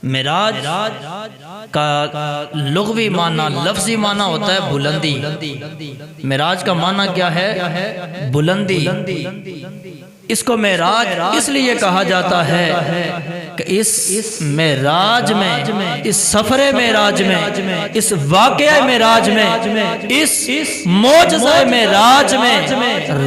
معراج کا لغوی معنی لفظی معنی ہوتا ہے بلندی۔ معراج کا معنی کیا ہے؟ بلندی۔ اس کو معراج اس لیے کہا جاتا ہے کہ اس معراج میں، اس سفر معراج میں، اس واقعہ معراج میں، اس معجزہ معراج میں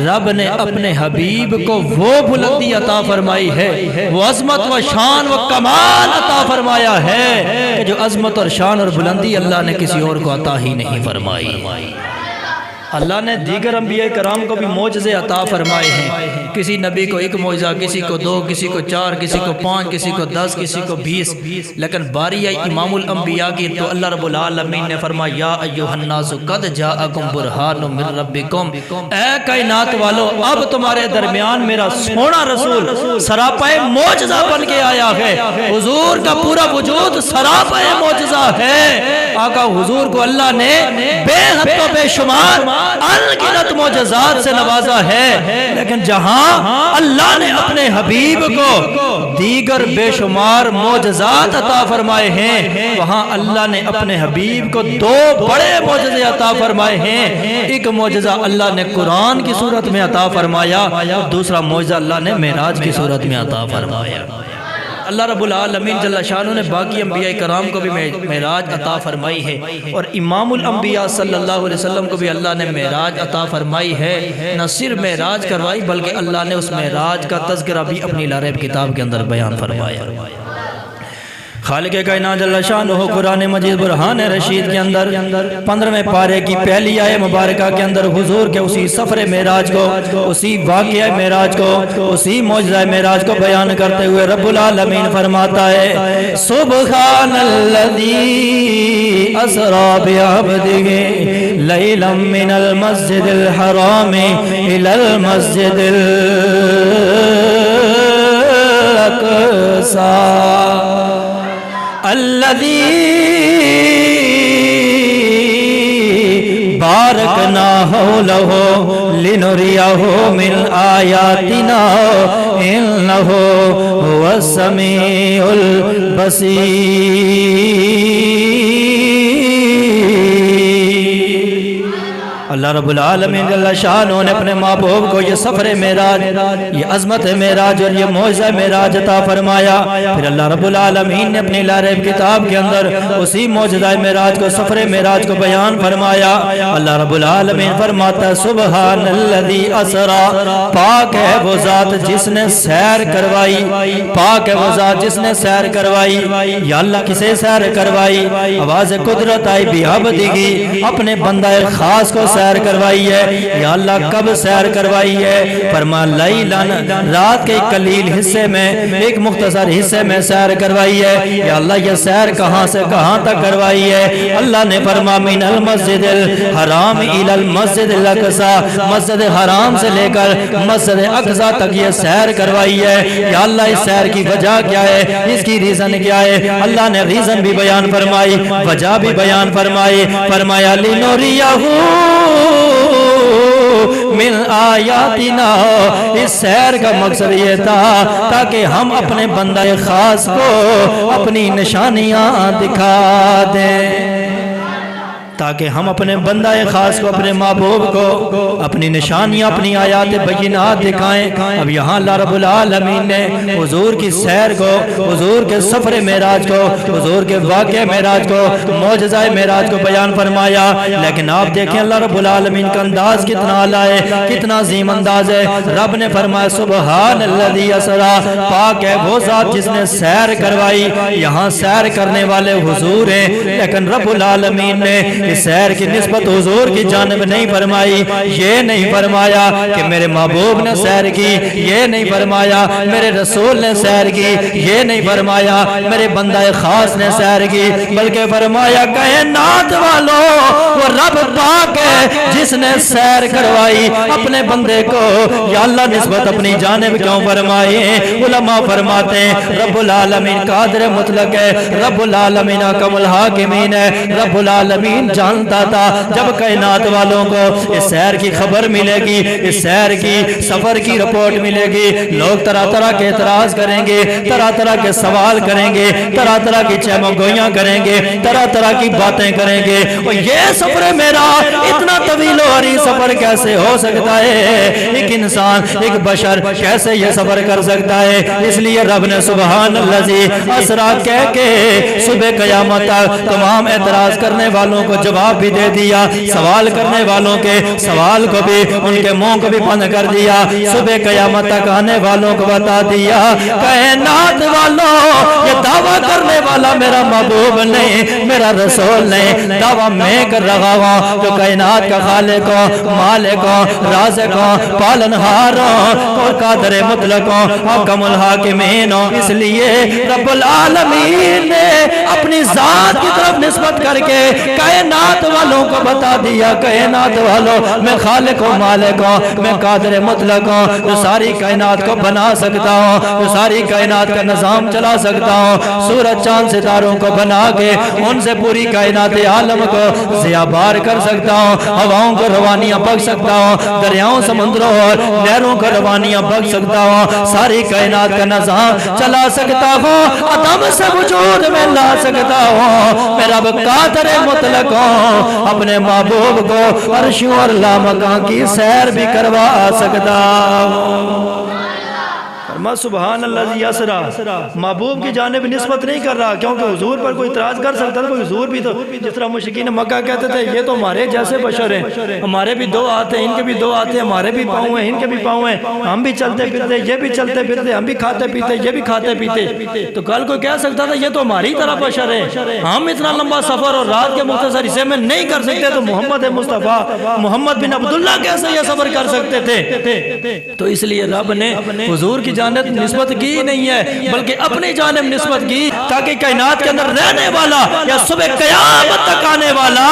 رب نے اپنے حبیب کو وہ بلندی عطا فرمائی ہے، وہ عظمت و شان و کمال عطا فرمایا ہے کہ جو عظمت اور شان اور بلندی اللہ نے کسی اور کو عطا ہی نہیں فرمائی۔ اللہ نے دیگر انبیاء کرام کو بھی معجزے عطا فرمائے ہیں، کسی نبی کو ایک معجزہ، کسی کو 2، کسی کو 4، کسی کو 5، کسی کو 10، کسی کو 20، لیکن باری آئی امام الانبیاء کی تو اللہ رب العالمین نے فرمایا یا ایھا الناس قد جاءکم برہان من ربکم، اے کائنات والو اب تمہارے درمیان میرا سونا رسول سراپائے معجزہ بن کے آیا ہے۔ حضور کا پورا وجود سراپائے معجزہ ہے۔ آقا حضور کو اللہ نے بے حد و بے شمار انگنت معجزات سے نوازا ہے، لیکن جہاں اللہ نے اپنے حبیب کو دیگر بے شمار معجزات عطا فرمائے ہیں، وہاں اللہ نے اپنے حبیب کو 2 بڑے معجزے عطا فرمائے ہیں۔ ایک معجزہ اللہ نے قرآن کی صورت میں عطا فرمایا، دوسرا معجزہ اللہ نے معراج کی صورت میں عطا فرمایا۔ اللہ رب العالمین جل شانہ نے باقی انبیاء کرام کو بھی معراج عطا فرمائی ہے، اور امام الانبیاء صلی اللہ علیہ وسلم کو بھی اللہ نے معراج عطا فرمائی ہے۔ نہ صرف معراج کروائی بلکہ اللہ نے اس معراج کا تذکرہ بھی اپنی لارب کتاب کے اندر بیان فرمایا۔ خالق کائنات جل شانہ قرآن مجید برہان رشید کے اندر 15ویں پارے کی پہلی آیت مبارکہ کے اندر حضور کے اسی سفر معراج کو، اسی واقعہ معراج کو، اسی معجزہ معراج کو بیان کرتے ہوئے رب العالمین فرماتا ہے سبحان الذی اسری بعبدہ لیلا من المسجد الحرام الی المسجد الاقصی الذي باركنا حوله لنريه من آياتنا إنه هو السميع البصير۔ اللہ رب العالمین جل شانہ نے اپنے محبوب کو یہ سفر معراج، یہ عظمت معراج اور یہ معجزہ معراج عطا فرمایا۔ پھر اللہ رب العالمین نے اپنی لارب کتاب کے اندر اسی معجزہ معراج کو، سفر معراج کو بیان فرمایا۔ اللہ رب العالمین فرماتا ہے سبحان الذی اسری، پاک ہے وہ ذات جس نے سیر کروائی، پاک ہے وہ ذات جس نے سیر کروائی۔ یا اللہ کسے سیر کروائی؟ آواز قدرت آئی بعبدہ، اپنے بندہ خاص کو سیر کروائی ہے۔ یا اللہ کب سیر کروائی ہے؟ فرما لیلن، رات کے قلیل حصے میں، ایک مختصر حصے میں سیر کروائی ہے۔ یا اللہ یہ سیر کہاں سے کہاں تک کروائی ہے؟ اللہ نے فرما من المسجد الحرام الی المسجد الاقصی، مسجد حرام سے لے کر مسجد اقصی تک یہ سیر کروائی ہے۔ یا اللہ اس سیر کی وجہ کیا ہے؟ اس کی ریزن کیا ہے؟ اللہ نے ریزن بھی بیان فرمائی، وجہ بھی بیان فرمائی۔ فرمایا لنریہ من آیاتنا، اس سیر کا مقصد یہ تھا تاکہ ہم اپنے بندہ خاص کو اپنی نشانیاں دکھا دیں، تاکہ ہم اپنے بندہ خاص کو، اپنے محبوب کو اپنی نشانیاں، اپنی آیات بینات دکھائیں۔ اب یہاں اللہ رب العالمین نے حضور کی سیر کو، حضور کے سفر معراج کو، حضور کے واقعہ معراج کو، معجزہ معراج کو بیان فرمایا۔ لیکن آپ دیکھیں اللہ رب العالمین کا انداز کتنا اعلیٰ ہے، کتنا عظیم انداز ہے۔ رب نے فرمایا سبحان الذی اسری، پاک ہے وہ ذات جس نے سیر کروائی۔ یہاں سیر کرنے والے حضور ہیں، لیکن رب العالمین نے اس سیر کی نسبت حضور کی جانب نہیں فرمائی۔ یہ نہیں فرمایا کہ میرے محبوب نے سیر کی، یہ نہیں فرمایا میرے رسول نے سیر کی، یہ نہیں فرمایا میرے بندہ خاص نے سیر کی، بلکہ فرمایا کائنات والو وہ رب پاک ہے جس نے سیر کروائی اپنے بندے کو۔ یا اللہ نسبت اپنی جانب کیوں فرمائی؟ علماء فرماتے ہیں رب العالمین قادر مطلق ہے، رب العالمین حکم الحاکمین ہے، رب العالمین جانتا تھا جب کائنات والوں کو اس سیر کی خبر ملے گی، اس سیر کی سفر کی رپورٹ ملے گی، لوگ طرح طرح کے اعتراض کریں گے، طرح طرح کے سوال کریں گے، طرح طرح کی چہمہ گوئیاں کریں گے، طرح طرح کی باتیں کریں گے، اور یہ سفر میرا اتنا طویل و عریض سفر کیسے ہو سکتا ہے؟ ایک انسان، ایک بشر کیسے یہ سفر کر سکتا ہے؟ اس لیے رب نے سبحان الذی اسرا کہہ کے صبح قیامت تک تمام اعتراض کرنے والوں کو جواب بھی دے دیا، سوال کرنے والوں کے سوال کو بھی، ان کے منہ کو بھی بند کر دیا، صبح قیامت تک آنے والوں کو بتا دیا کائنات والوں یہ دعویٰ کرنے والا میرا محبوب نہیں، میرا رسول نہیں، دعویٰ میں کر رہا ہوں جو کائنات کا خالق ہوں، مالک ہوں، رازق ہوں، پالنہار ہوں اور قادر مطلق ہوں، حکم الحاکمین ہوں۔ اس لیے رب العالمین نے اپنی ذات کی طرف نسبت کر کے کائنات والوں کو بتا دیا کائنات والوں میں خالق ہوں، مالک ہوں، میں قادر مطلق ہوں، جو ساری کائنات کو بنا سکتا ہوں، جو ساری کائنات کا نظام چلا سکتا ہوں، سورج چاند ستاروں کو بنا کے ان سے پوری کائنات عالم کو ضیابار کر سکتا ہوں، ہواؤں کو روانیاں بخش سکتا ہوں، دریاؤں سمندروں اور نہروں کو روانیاں بخش سکتا ہوں، ساری کائنات کا نظام چلا سکتا ہوں، عدم سے وجود میں لا سکتا ہوں، میرا قادر مطلق ہوں، اپنے محبوب کو عرشوں اور لامکان کی سیر بھی کروا سکتا ہوں۔ فرما سبحان اللہ یسرا، محبوب کی جانب نسبت نہیں کر رہا، کیونکہ حضور پر کوئی اعتراض کر سکتا تھا، کوئی حضور بھی تو جس طرح مشرکین مکہ کہتے تھے یہ تو ہمارے جیسے بشر ہیں، ہمارے بھی دو ہاتھ ہیں، ان کے بھی دو ہاتھ ہیں، ہمارے بھی پاؤں ہیں، ان کے بھی پاؤں ہیں، ہم بھی چلتے پھرتے، یہ بھی چلتے پھرتے، ہم بھی کھاتے پیتے، یہ بھی کھاتے پیتے، تو کل کوئی کہہ سکتا تھا یہ تو ہماری طرح بشر ہیں، ہم اتنا لمبا سفر اور رات کے مختصر حصے میں نہیں کر سکتے، تو محمد مصطفیٰ محمد بن عبداللہ کیسے یہ سفر کر سکتے تھے؟ تو اس لیے رب نے حضور کی جانب نسبت کی نہیں ہے بلکہ اپنی جانب نسبت کی، تاکہ کائنات کے اندر رہنے والا یا صبح قیامت تک آنے والا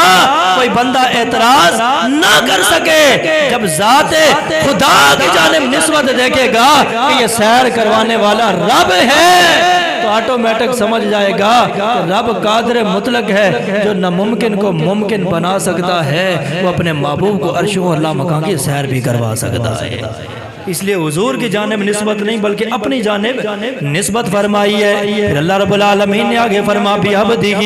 کوئی بندہ اعتراض نہ کر سکے۔ جب ذات خدا کی جانب نسبت دیکھے گا کہ یہ سیر کروانے والا رب ہے تو آٹومیٹک سمجھ جائے گا کہ رب قادر مطلق ہے، جو ناممکن کو ممکن بنا سکتا ہے، وہ اپنے محبوب کو عرشوں اور لامکان کی سیر بھی کروا سکتا ہے۔ اس لیے حضور کی جانب نسبت نہیں بلکہ اپنی جانب نسبت فرمائی ہے۔ پھر اللہ رب العالمین نے آگے فرما بیعبدہ،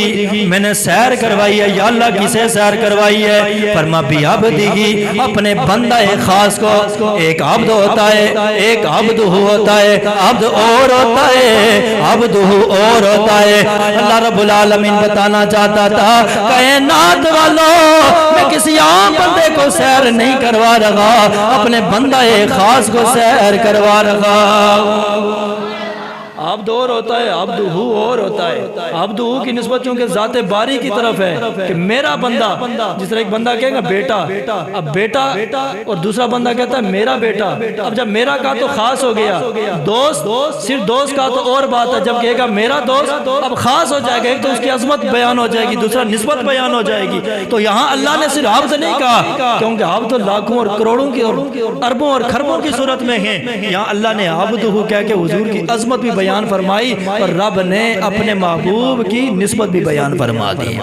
میں نے سیر کروائی ہے، یا اللہ کسے سیر کروائی ہے؟ فرما بیعبدہ، اپنے بندہ خاص کو۔ ایک عبد ہوتا ہے، ایک عبد ہوتا ہے، عبد اور ہوتا ہے، عبد اور ہوتا ہے۔ اللہ رب العالمین بتانا چاہتا تھا کائنات والوں میں کسی عام بندے کو سیر نہیں کروا رہا، اپنے بندہ خاص کو سیر کروا رہا۔ عبد اور ہوتا ہے، عبد اور ہوتا ہے۔ عبد کی نسبت چونکہ ذات باری کی طرف ہے کہ میرا بندہ، جس طرح ایک بندہ کہے گا بیٹا، اب بیٹا اور دوسرا بندہ کہتا ہے میرا بیٹا، اب جب میرا کہا تو خاص ہو گیا، دوست صرف دوست کا تو اور بات ہے، جب کہے گا میرا دوست اب خاص ہو جائے گا، ایک تو اس کی عظمت بیان ہو جائے گی، دوسرا نسبت بیان ہو جائے گی۔ تو یہاں اللہ نے صرف عبد نہیں کہا، کیونکہ عبد تو لاکھوں اور کروڑوں کی اور اربوں اور خربوں کی صورت میں ہیں، یہاں اللہ نے عبد کہہ کے حضور کی عظمت بھی بیان فرمائی اور رب نے اپنے محبوب کی نسبت بھی بیان فرما دی۔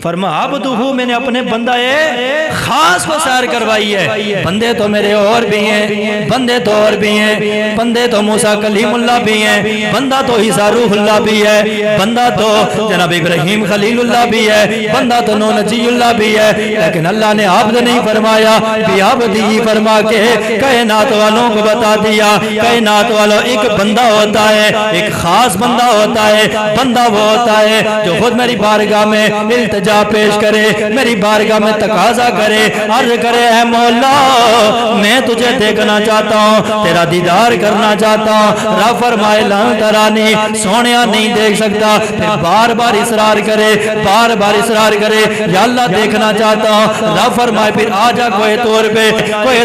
فرما عبدہ، میں نے اپنے بندہ خاص کو سیر کروائی ہے۔ بندے تو میرے اور بھی ہیں، بندے تو اور بھی ہیں، بندے تو موسیٰ کلیم اللہ بھی ہیں، بندہ تو عیسیٰ روح اللہ بھی ہے، بندہ تو جناب ابراہیم خلیل اللہ بھی ہے، بندہ تو نوح نجی اللہ بھی ہے، لیکن اللہ نے عبد نہیں فرمایا، بیعبدہ فرما کے کائنات والوں کو بتا دیا کائنات والوں ایک بندہ ہوتا ہے، ایک خاص بندہ ہوتا ہے، بندہ وہ ہوتا ہے جو خود میری بارگاہ میں التجا پیش کرے، میری بارگاہ میں تقاضا کرے، عرض کرے اے مولا میں تجھے دیکھنا چاہتا ہوں، تیرا دیدار کرنا چاہتا ہوں۔ رب فرمائے لن ترانی، سونیا نہیں دیکھ سکتا، پھر بار بار اصرار کرے، بار بار اصرار کرے یا اللہ دیکھنا چاہتا ہوں۔ رب فرمائے پھر آ جا کوہ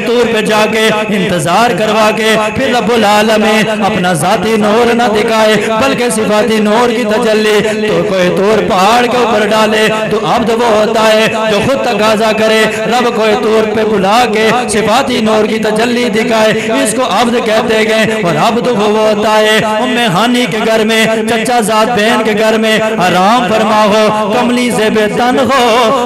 طور پہ جا کے انتظار کروا کے پھر رب العالمین اپنا ذاتی نور نہ دکھائے بلکہ صفاتی نور کی تجلی تو کوئی طور پہاڑ کے اوپر ڈالے تو عبد وہ ہوتا ہے جو خود تقاضا کرے رب کوئی طور پہ بلا کے صفاتی نور کی تجلی دکھائے اس کو عبد کہتے گئے اور عبد وہ ہوتا ہے ام ہانی کے گھر میں چچا زاد بہن کے گھر میں آرام فرما ہو کملی زیب تن ہو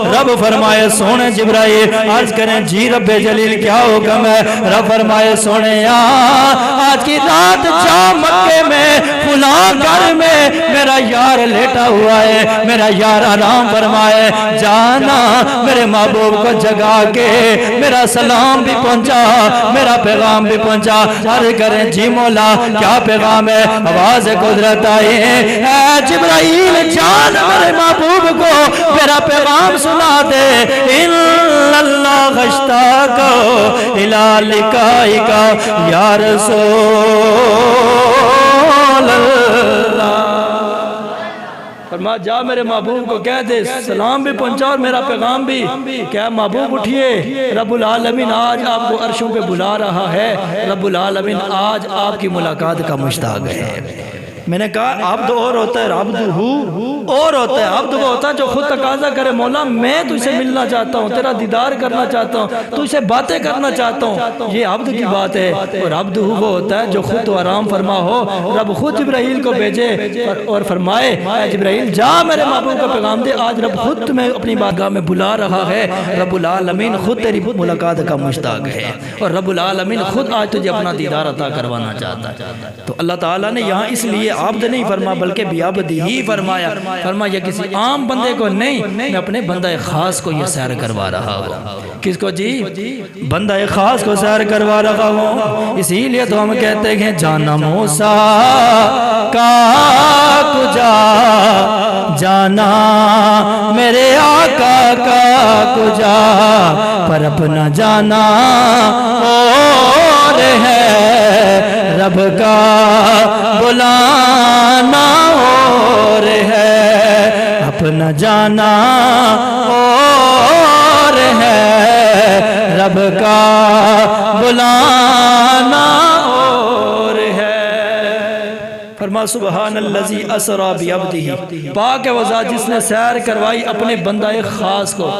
رب فرمائے سونے جبرائیل عرض کریں جی رب جلیل کیا حکم ہے رب فرمائے سونے آج کی رات جا مکے میں فلاں گھر میں میرا یار لیٹا ہوا ہے میرا یار آرام فرمائے جانا میرے محبوب کو جگا کے میرا سلام بھی پہنچا میرا پیغام بھی پہنچا عرض کریں جی مولا کیا پیغام ہے آواز قدرت آئی اے جبرائیل جان میرے محبوب کو میرا پیغام سنا دے ان اللہ غشتاک الى لقائک یا رسول اللہ فرما جا میرے محبوب کو کہہ دے سلام بھی پہنچا اور میرا پیغام بھی کیا محبوب اٹھئے رب العالمین آج آپ کو عرشوں پہ بلا رہا ہے رب العالمین آج آپ کی ملاقات کا مشتاق ہے میں نے کہا عبد اور ہوتا ہے عبد اور ہوتا ہے عبد وہ ہوتا ہے جو خود تقاضا کرے مولا میں تجھ سے ملنا چاہتا ہوں تیرا دیدار کرنا چاہتا ہوں تجھ سے باتیں کرنا چاہتا ہوں یہ عبد کی بات ہے اور عبد وہ ہوتا ہے جو خود تو آرام فرما ہو رب خود جبرائیل کو بھیجے اور فرمائے اے جبرائیل جا میرے محبوب کا پیغام دے آج رب خود تمہیں اپنی بارگاہ میں بلا رہا ہے رب العالمین خود تیری ملاقات کا مشتاق ہے اور رب العالمین خود آج تجھے اپنا دیدار عطا کروانا چاہتا ہے تو اللہ تعالیٰ نے یہاں اس لیے عبد نہیں فرما بلکہ بیابدی ہی فرمایا فرمایا کسی عام بندے کو نہیں میں اپنے بندہ خاص کو یہ سیر کروا رہا ہوں کس کو جی بندہ خاص کو سیر کروا رہا ہوں اسی لیے تو ہم کہتے ہیں جانا موسیٰ کا کجا جانا میرے آقا کا کجا پر اپنا جانا اور ہے رب کا بلانا اور ہے اپنا جانا اور ہے رب کا بلانا اور ہے فرما سبحان اللذی اسرا بعبدہ پاک ہے وہ ذات جس نے سیر کروائی اپنے بندہ خاص کو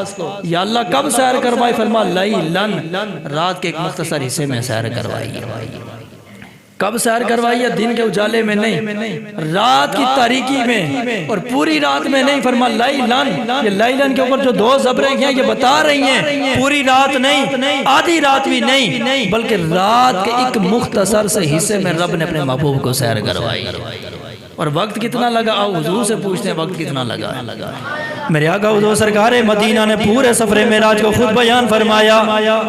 یا اللہ کب سیر کروائی فرما لیلن رات کے ایک مختصر حصے میں سیر کروائی کب سیر کروائی ہے دن کے اجالے میں نہیں رات کی تاریکی میں اور پوری رات میں نہیں فرما لیلن یہ لیلن کے اوپر جو دو زبریں ہیں یہ بتا رہی ہیں پوری رات نہیں آدھی رات بھی نہیں بلکہ رات کے ایک مختصر سے حصے میں رب نے اپنے محبوب کو سیر کروائی اور وقت کتنا لگا آؤ حضور سے پوچھتے ہیں وقت کتنا لگا میرے آقا حضور سرکار مدینہ نے پورے سفر معراج کو خود بیان فرمایا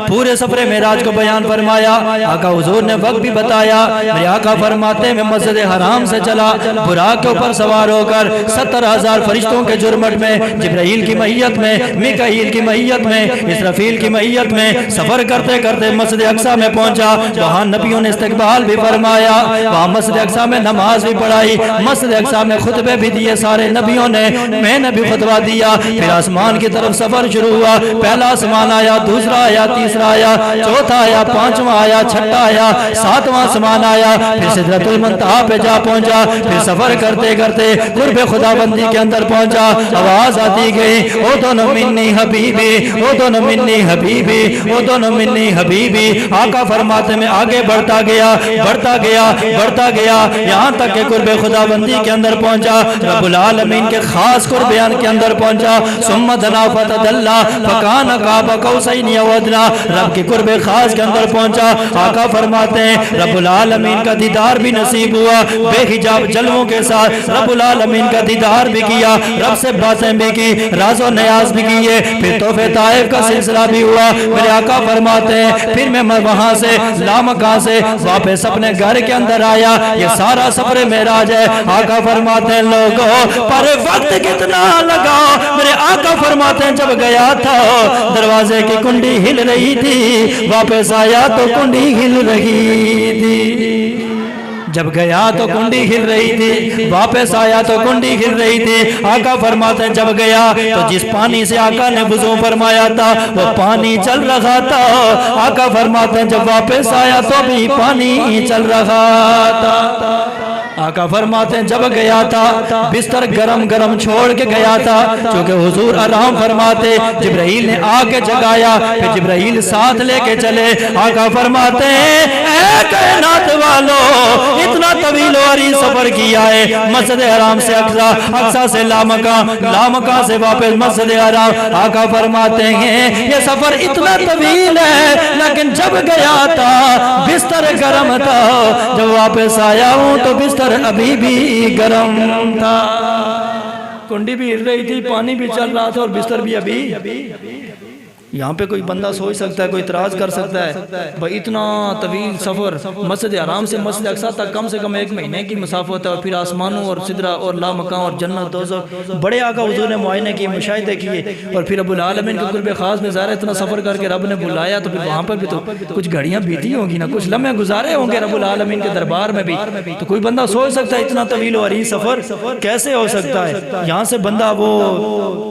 پورے سفر معراج کو بیان فرمایا آقا حضور نے وقت بھی بتایا میرے آقا فرماتے میں مسجد حرام سے چلا براق کے اوپر سوار ہو کر 70,000 فرشتوں کے جرمٹ میں جبرائیل کی معیت میں میکائیل کی معیت میں اسرافیل کی معیت میں سفر کرتے کرتے مسجد اقصی میں پہنچا وہاں نبیوں نے استقبال بھی فرمایا وہاں مسجد اقصی میں نماز بھی پڑھائی مسجد اقصی میں خطبے بھی دیے سارے نبیوں نے میں نے بھی خطبہ دیا پھر آسمان کی طرف سفر شروع ہوا پہلا آسمان آیا دوسرا آیا تیسرا آیا چوتھا آیا پانچواں آیا چھٹا آیا ساتواں آسمان آیا پھر سدرۃ المنتہا پہ جا پہنچا پھر سفر کرتے کرتے قرب خدا بندی کے اندر پہنچا آواز آتی گئی او دونوں منی حبیبی او دونوں منی حبیبی او دونوں منی حبیبی آقا فرماتے میں آگے بڑھتا گیا بڑھتا گیا بڑھتا گیا یہاں تک کہ قرب خدا بندی کے اندر پہنچا رب العالمین کے خاص قربیان کے اندر پہنچا ثم دنا فتدلا فکان قاب قوسین او ادنی رب کے قرب خاص کے اندر پہنچا آقا فرماتے ہیں رب العالمین کا دیدار بھی نصیب ہوا بے حجاب جلووں کے ساتھ رب العالمین کا دیدار بھی کیا رب سے باتیں بھی کی راز و نیاز بھی کیے پھر تحفے طائف کا سلسلہ بھی ہوا میرے آقا فرماتے ہیں پھر میں وہاں سے لامکان سے واپس اپنے گھر کے اندر آیا یہ سارا سفر معراج ہے آقا فرماتے ہیں لوگوں پر وقت کتنا لگا میرے آقا فرماتے ہیں جب گیا تھا دروازے کی کنڈی ہل رہی تھی واپس آیا تو کنڈی ہل رہی تھی جب گیا تو کنڈی ہل رہی تھی واپس آیا تو کنڈی ہل رہی تھی آقا فرماتے ہیں جب گیا تو جس پانی سے آقا نے وضو فرمایا تھا وہ پانی چل رہا تھا آقا فرماتے ہیں جب واپس آیا تو بھی پانی چل رہا تھا آقا فرماتے ہیں جب گیا تھا بستر گرم گرم چھوڑ کے گیا تھا، چونکہ حضور آرام فرماتے، جبرائیل نے آ کے جگایا، پھر جبرائیل ساتھ لے کے چلے۔ آقا فرماتے ہیں اے کائنات والو، اتنا طویل و عریض سفر کیا ہے مسجد حرام سے اقصی، اقصی سے لامکان، لامکان سے واپس مسجد حرام۔ آقا فرماتے ہیں یہ سفر اتنا طویل ہے، لیکن جب گیا تھا بستر گرم تھا، جب واپس آیا ہوں تو بستر ابھی بھی گرم تھا، کنڈی بھی ہل رہی تھی، پانی بھی چل رہا تھا اور بستر بھی ابھی۔ یہاں پہ کوئی بندہ سوچ سکتا ہے، کوئی اعتراض کر سکتا ہے بھائی اتنا طویل سفر مسجد حرام سے مسجد اقصی تک کم سے کم 1 مہینے کی مسافت ہے، اور پھر آسمانوں اور سدرہ اور لامکان اور جنت دوزخ بڑے آقا حضور نے معائنے کیے، مشاہدے کیے، اور پھر رب العالمین کے قرب خاص میں ظاہر اتنا سفر کر کے رب نے بلایا، تو پھر وہاں پر بھی تو کچھ گھڑیاں بیتی ہوں گی نا، کچھ لمحے گزارے ہوں گے رب العالمین کے دربار میں بھی۔ تو کوئی بندہ سوچ سکتا ہے اتنا طویل و عریض سفر کیسے ہو سکتا ہے؟ یہاں سے بندہ وہ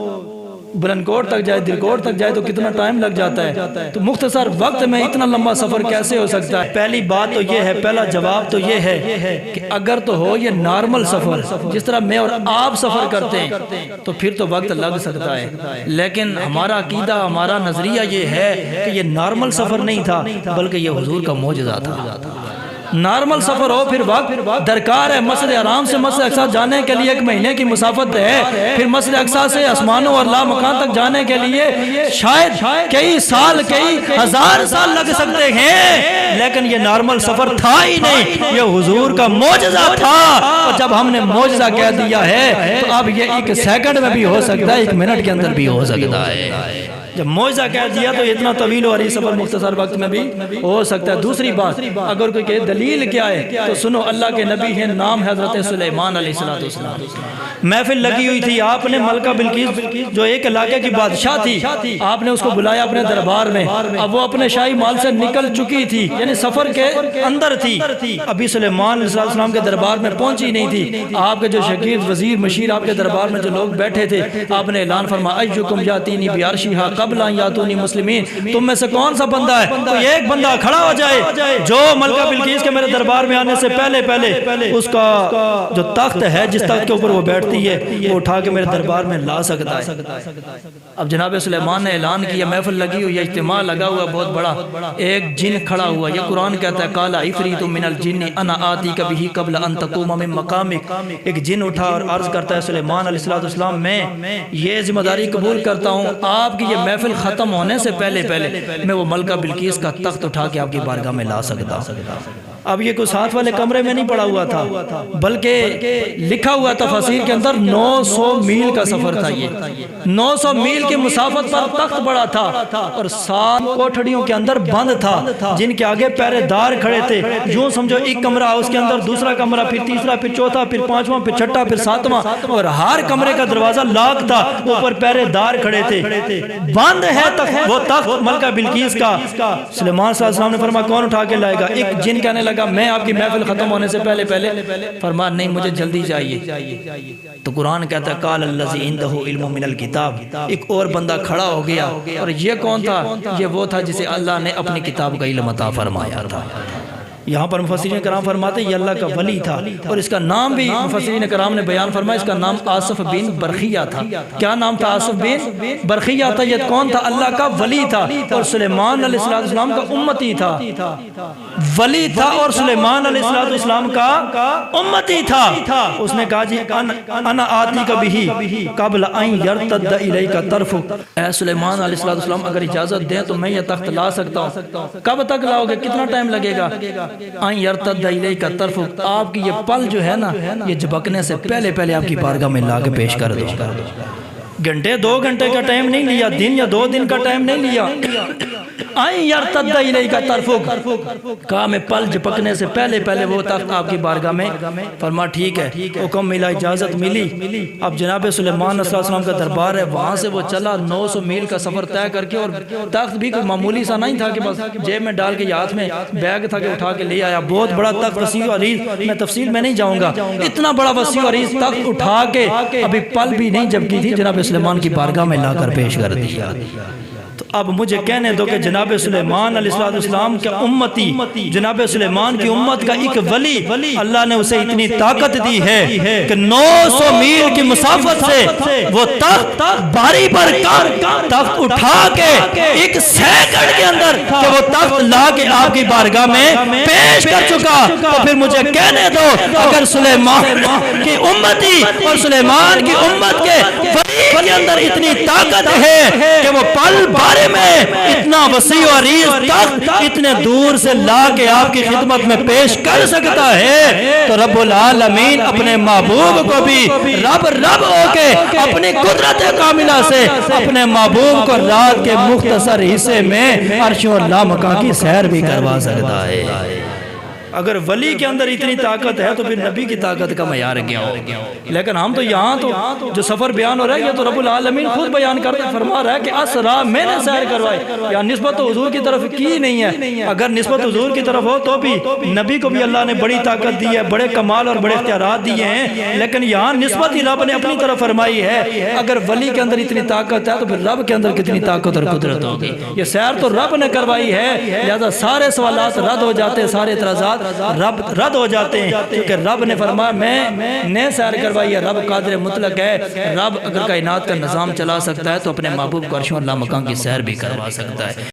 بلند کوٹ تک جائے، دل کوٹ تک جائے تو کتنا ٹائم لگ جاتا ہے، تو مختصر وقت میں اتنا لمبا سفر کیسے ہو سکتا ہے؟ پہلی بات تو یہ ہے، پہلا جواب تو یہ ہے کہ اگر تو ہو یہ نارمل سفر جس طرح میں اور آپ سفر کرتے ہیں تو پھر تو وقت لگ سکتا ہے، لیکن ہمارا عقیدہ، ہمارا نظریہ یہ ہے کہ یہ نارمل سفر نہیں تھا بلکہ یہ حضور کا معجزہ تھا۔ نارمل سفر ہو پھر وقت درکار ہے، مسجد حرام سے مسجد اقصی جانے کے لیے 1 مہینے کی مسافت ہے، پھر مسجد اقصی سے آسمانوں اور لامکان تک جانے کے لیے شاید کئی سال، کئی ہزار سال لگ سکتے ہیں، لیکن یہ نارمل سفر تھا ہی نہیں، یہ حضور کا معجزہ تھا۔ اور جب ہم نے معجزہ کہہ دیا ہے تو اب یہ 1 سیکنڈ میں بھی ہو سکتا ہے، 1 منٹ کے اندر بھی ہو سکتا ہے۔ جب معجزہ کہہ دیا تو اتنا طویل و عریض سفر مختصر وقت میں بھی ہو سکتا ہے۔ دوسری بات، اگر کوئی کہے دلیل کیا ہے تو سنو، اللہ کے نبی ہیں، نام حضرت سلیمان علیہ السلام۔ محفل لگی ہوئی تھی، آپ نے ملکہ بلقیس جو ایک علاقے کی بادشاہ تھی، آپ نے اس کو بلایا اپنے دربار میں۔ اب وہ اپنے شاہی مال سے نکل چکی تھی، یعنی سفر کے اندر تھی، ابھی سلیمان علیہ السلام کے دربار میں پہنچی نہیں تھی۔ آپ کے جو شگرد، وزیر، مشیر، آپ کے دربار میں جو لوگ بیٹھے تھے، آپ نے اعلان فرمایا ایکم یاتینی بعرشھا قبل ان یاتونی مسلمین، تم میں سے کون سا بندہ ہے، کوئی ایک بندہ کھڑا ہو جائے جو ملکہ بلقیس کے میرے دربار میں آنے سے پہلے اس کا جو تخت ہے، جس تخت کے اوپر وہ بیٹھتی ہے، وہ اٹھا کے میرے دربار میں لا سکتا ہے۔ اب جناب سلیمان نے اعلان کیا، محفل لگی ہوئی ہے، اجتماع لگا ہوا بہت بڑا، ایک جن کھڑا ہوا، یہ قرآن کہتا ہے قال عفریت من الجن انا آتیک بہ قبل ان تقوم من مقامک۔ ایک جن اٹھا اور عرض کرتا ہے سلیمان علیہ السلام، میں یہ ذمہ داری قبول کرتا ہوں، آپ کی یہ محفل ختم ہونے سے پہلے میں وہ ملکہ بلقیس کا تخت اٹھا کے آپ کی بارگاہ میں لا سکتا ہوں۔ اب یہ کوئی ساتھ والے کمرے میں نہیں پڑا ہوا تھا، بلکہ لکھا ہوا تفاسیر کے اندر 900 میل کا سفر تھا۔ یہ 900 میل کی مسافت پر تخت بڑا تھا اور 7 کوٹھڑیوں کے اندر بند تھا، جن کے آگے پہرے دار کھڑے تھے۔ یوں سمجھو ایک کمرہ، اس کے اندر دوسرا کمرہ، پھر تیسرا، پھر چوتھا، پھر پانچواں، پھر چھٹا، پھر ساتواں، اور ہر کمرے کا دروازہ لاک تھا، اوپر پہرے دار کھڑے تھے۔ بند ہے تخت، وہ تخت ملکہ بلقیس کا۔ سلیمان صلی اللہ علیہ وسلم نے فرمایا کون اٹھا کے لائے گا؟ ایک جن کہنے لگا میں آپ کی محفل ختم ہونے سے پہلے فرمایا نہیں، مجھے جلدی چاہیے۔ تو قرآن کہتا ہے قال الذی عنده علم من الکتاب، ایک اور بندہ کھڑا ہو گیا، اور یہ کون تھا؟ یہ وہ تھا جسے اللہ نے اپنی کتاب کا علم عطا فرمایا تھا۔ یہاں پر مفسرین کرام فرماتے ہیں یہ اللہ کا ولی تھا، اور اس کا نام بھی مفسرین کرام نے بیان فرمایا، اس کا نام آصف بن برخیہ تھا۔ کیا نام تھا؟ آصف بن برخیہ تھا۔ یہ کون تھا؟ اللہ کا ولی تھا، اور سلیمان علیہ السلام کا امتی تھا۔ ولی تھا اور سلیمان علیہ السلام کا امتی تھا۔ اس نے کہا جی انا آتی کبھی قبل ان یرتد الیک طرفک، اے سلیمان علیہ السلام اگر اجازت دیں تو میں یہ تخت لا سکتا ہوں۔ کب تک لاؤ گے؟ کتنا ٹائم لگے گا؟ ان یرتد الیک طرفک، آپ کی یہ پل جو ہے نا، یہ جھپکنے سے پہلے آپ کی بارگاہ میں لا کے پیش کر دو۔ گھنٹے 2 گھنٹے کا ٹائم نہیں لیا، دن یا 2 دن کا ٹائم نہیں لیا۔ ان یرتد الیک طرفک، کہا میں پل جھپکنے سے پہلے وہ تخت آپ کی بارگاہ میں۔ فرما ٹھیک ہے، حکم ملا، اجازت ملی۔ اب جناب سلیمان علیہ السلام کا دربار ہے، وہاں سے وہ چلا 900 میل کا سفر طے کر کے، اور تخت بھی کوئی معمولی سا نہیں تھا کہ بس جیب میں ڈال کے ہاتھ میں بیگ تھا کہ اٹھا کے لے آیا، بہت بڑا تخت، وسیع و عریض، میں تفصیل میں نہیں جاؤں گا، اتنا بڑا وسیع و عریض تخت اٹھا کے ابھی پل بھی نہیں جھپکی تھی، جناب سلیمان کی بارگاہ میں لا کر پیش کر دیا۔ تو اب مجھے کہنے دو کہ جناب سلیمان علیہ السلام کے امتی، جناب سلیمان کی امت کا ایک ولی، اللہ نے اسے اتنی طاقت دی ہے کہ 900 میل کی مسافت سے وہ تخت باری پر تخت اٹھا کے 1 سیکنڈ کے اندر کہ وہ تخت لا کے آپ کی بارگاہ میں پیش کر چکا۔ تو پھر مجھے کہنے دو اگر سلیمان کی امتی اور سلیمان کی امت کے ولی کے اندر اتنی طاقت ہے کہ وہ پل بارے میں اتنا وسیع و عریض تخت اتنے دور سے لا کے آپ کی خدمت میں پیش کر سکتا ہے، تو رب العالمین اپنے محبوب کو بھی رب ہو کے اپنی قدرت کاملہ سے اپنے محبوب کو رات کے مختصر حصے میں عرش و لامکان کی سیر بھی کروا سکتا ہے۔ اگر ولی کے اندر اتنی طاقت ہے تو پھر نبی کی طاقت کا معیار کیا ہو؟ لیکن ہم تو یہاں تو جو سفر بیان ہو رہا ہے یہ تو رب العالمین خود بیان کرتے فرما رہا ہے کہ اسرا میں نے سیر کروائی، یا نسبت تو حضور کی طرف کی نہیں ہے۔ اگر نسبت حضور کی طرف ہو تو بھی نبی کو بھی اللہ نے بڑی طاقت دی ہے، بڑے کمال اور بڑے اختیارات دیے ہیں، لیکن یہاں نسبت ہی رب نے اپنی طرف فرمائی ہے۔ اگر ولی کے اندر اتنی طاقت ہے تو پھر رب کے اندر کتنی طاقت اور قدرت ہوگی؟ یہ سیر تو رب نے کروائی ہے، لہذا سارے سوالات رد ہو جاتے ہیں، سارے اعتراضات رب رد ہو جاتے ہیں، کیونکہ رب نے فرمایا میں نے سیر کروائی ہے۔ رب قادر مطلق ہے، رب اگر کائنات کا نظام چلا سکتا ہے تو اپنے محبوب کو عرش و لامکان کی سیر بھی کروا سکتا ہے۔